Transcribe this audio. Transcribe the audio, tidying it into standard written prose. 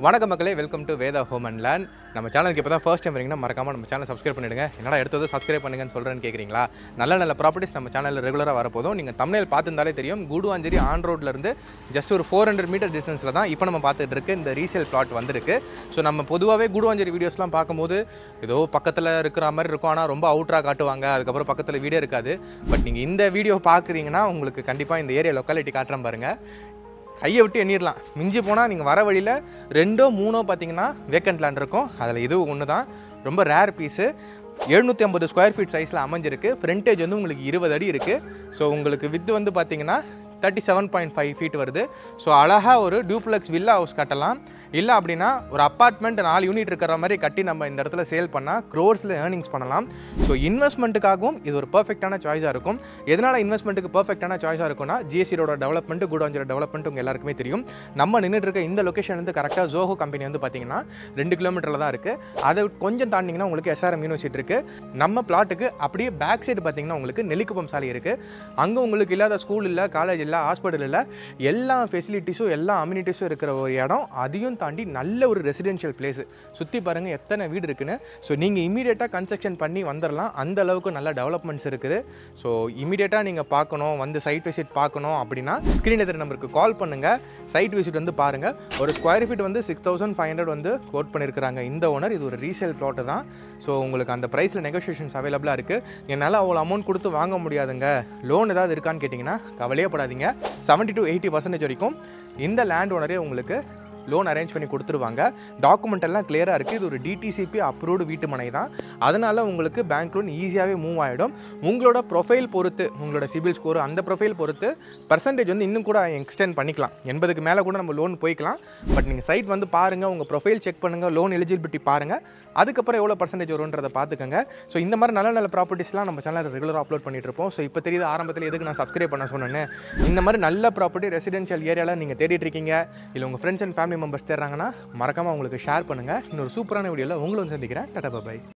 வணக்கம் மக்களே, welcome to Veda home and land. நம்ம சேனலுக்கு இப்போ தான் ஃபர்ஸ்ட் டைம் வரீங்கன்னா மறக்காமல் நம்ம சேனல் சப்ஸ்கிரைப் பண்ணிவிடுங்க. என்னடா எடுத்தது சப்ஸ்கிரைப் பண்ணுங்கன்னு சொல்கிறேன்னு கேட்குறீங்களா? நல்ல நல்ல ப்ராப்பர்ட்டிஸ் நம்ம சேனலில் ரெகுலராக வரப்போதும். நீங்கள் தம்ப்நெயில் பார்த்துருந்தாலே தெரியும். கூடுவாஞ்சேரி ஆன் ரோட்லேருந்து ஜஸ்ட் ஒரு 400 மீட்டர் டிஸ்டன்ஸில் தான் இப்போ நம்ம பார்த்துட்டு இருக்கு இந்த ரீசேல் பிளாட் வந்திருக்கு. ஸோ நம்ம பொதுவாகவே கூடுவாஞ்சேரி வீடியோஸ்லாம் பார்க்கும்போது ஏதோ பக்கத்தில் இருக்கிற மாதிரி இருக்கும், ஆனால் ரொம்ப அவுட்ராக காட்டுவாங்க, அதுக்கப்புறம் பக்கத்தில் வீடே இருக்காது. பட் நீங்கள் இந்த வீடியோ பார்க்குறீங்கன்னா உங்களுக்கு கண்டிப்பாக இந்த ஏரியா லொக்காலிட்டி காட்டுறேன் பாருங்கள். கையை விட்டு எண்ணிடலாம். மிஞ்சி போனால் நீங்கள் வர வழியில் 2 3 பார்த்தீங்கன்னா வேக்கண்ட் லேண்ட் இருக்கும். அதில் இது ஒன்று தான் ரொம்ப ரேர் பீஸு. 750 ஸ்கொயர் ஃபீட் சைஸில் அமைஞ்சிருக்கு. ஃப்ரண்டேஜ் வந்து உங்களுக்கு 20 அடி இருக்குது. ஸோ உங்களுக்கு வித்து வந்து பார்த்தீங்கன்னா 37.5 ஃபீட் வருது. ஸோ அழகாக ஒரு டியூப்ளெக்ஸ் வில்லா ஹவுஸ் கட்டலாம். இல்லை அப்படின்னா ஒரு அப்பார்ட்மெண்ட் 4 யூனிட் இருக்கிற மாதிரி கட்டி நம்ம இந்த இடத்துல சேல் பண்ணால் க்ரோர்ஸில் ஏர்னிங்ஸ் பண்ணலாம். ஸோ இன்வெஸ்ட்மெண்ட்டுக்காகவும் இது ஒரு பர்ஃபெக்டான சாய்ஸாக இருக்கும். எதனால் இன்வெஸ்ட்மெண்ட்டுக்கு பர்ஃபெக்டான சாய்ஸாக இருக்கும்னா, ஜிஎஸ்சி ரோட டெவலப்மெண்ட், கூடுவாஞ்சேரி டெவலப்மெண்ட் உங்கள் எல்லாருக்குமே தெரியும். நம்ம நின்றுட்டு இருக்க இந்த லொக்கேஷன் வந்து கரெக்டாக ஜோஹோ கம்பெனி வந்து பார்த்தீங்கன்னா 2 கிலோமீட்டரில் தான் இருக்குது. அதை கொஞ்சம் தாண்டிங்கன்னா உங்களுக்கு எஸ்ஆர்எம் யூனிவர்சிட்டி இருக்குது. நம்ம பிளாட்டுக்கு அப்படியே பேக் சைடு பார்த்தீங்கன்னா உங்களுக்கு நெல்லிக்குப்பம் சாலை இருக்குது. அங்கே உங்களுக்கு இல்லாத ஸ்கூல் இல்லை, காலேஜ் இல்லை, ஹாஸ்பிட்டல் இல்லை, எல்லா ஃபெசிலிட்டிஸும் எல்லா அம்யூனிட்டிஸும் இருக்கிற ஒரு இடம். அதையும் தாண்டி நல்ல ஒரு ரெசிடென்ஷியல் பிளேஸு. சுற்றி பாருங்கள் எத்தனை வீடு இருக்குன்னு. ஸோ நீங்கள் இமீடியட்டாக கன்ஸ்ட்ரக்ஷன் பண்ணி வந்துடலாம். அந்த அளவுக்கு நல்ல டெவலப்மெண்ட்ஸ் இருக்குது. ஸோ இமீடியட்டாக நீங்கள் பார்க்கணும், வந்து சைட் விசிட் பார்க்கணும் அப்படின்னா ஸ்க்ரீன் எதிர நம்பருக்கு கால் பண்ணுங்கள். சைட் விசிட் வந்து பாருங்கள். ஒரு ஸ்கொயர் ஃபீட் வந்து 6500 வந்து கோட் பண்ணியிருக்கிறாங்க இந்த ஓனர். இது ஒரு ரீசேல் ப்ளாட்டு தான். ஸோ உங்களுக்கு அந்த ப்ரைஸில் நெகோஷியேஷன்ஸ் அவைலபிளாக இருக்குது. என்னால் அவ்வளோ அமௌண்ட் கொடுத்து வாங்க முடியாதுங்க, லோன் ஏதாவது இருக்கான்னு கேட்டிங்கன்னா கவலையே படாதீங்க. 70 to 80% வரைக்கும் இந்த லேண்ட் ஓனரே உங்களுக்கு லோன் அரேஞ்ச் பண்ணி கொடுத்துருவாங்க. டாக்குமெண்ட் எல்லாம் கிளியராக இருக்குது. இது ஒரு டிடிசிபி அப்ரூவ்டு வீட்டு மனை தான். அதனால் உங்களுக்கு பேங்க் லோன் ஈஸியாகவே மூவ் ஆகிடும். உங்களோட ப்ரொஃபைல் பொறுத்து, உங்களோட சிபில் ஸ்கோர் அந்த ப்ரொஃபைல் பொறுத்து பர்சன்டேஜ் வந்து இன்னும் கூட எக்ஸ்டெண்ட் பண்ணிக்கலாம். 80க்கு மேலே கூட நம்ம லோன் போய்க்கலாம். பட் நீங்கள் சைட் வந்து பாருங்கள், உங்கள் ப்ரொஃபைல் செக் பண்ணுங்கள், லோன் எலிஜிபிலிட்டி பாருங்கள், அதுக்கப்புறம் எவ்வளோ பர்சன்டேஜ் வரும்ன்றதை பார்த்துக்கோங்க. ஸோ இந்த மாதிரி நல்ல நல்ல ப்ராப்பர்ட்டிஸ்லாம் நம்ம சேனலில் ரெகுலராக அப்லோட் பண்ணிட்டு இருப்போம். ஸோ இப்போ தெரியுது ஆரம்பத்தில் எதுக்கு நான் சப்ஸ்கிரைப் பண்ண சொன்னேன்னு. இந்த மாதிரி நல்ல ப்ராப்பர்ட்டி ரெசிடென்ஷியல் ஏரியாவில் நீங்கள் தேடிட்டு இருக்கீங்க, இல்லை உங்கள் ஃப்ரெண்ட்ஸ் அண்ட் ஃபேமிலி மெம்பர்ஸ் தேடுறாங்கன்னா மறக்காமல் உங்களுக்கு ஷேர் பண்ணுங்கள். இன்னொரு சூப்பரான வீடியோவில் உங்களை வந்து சந்திக்கிறேன். Tata bye.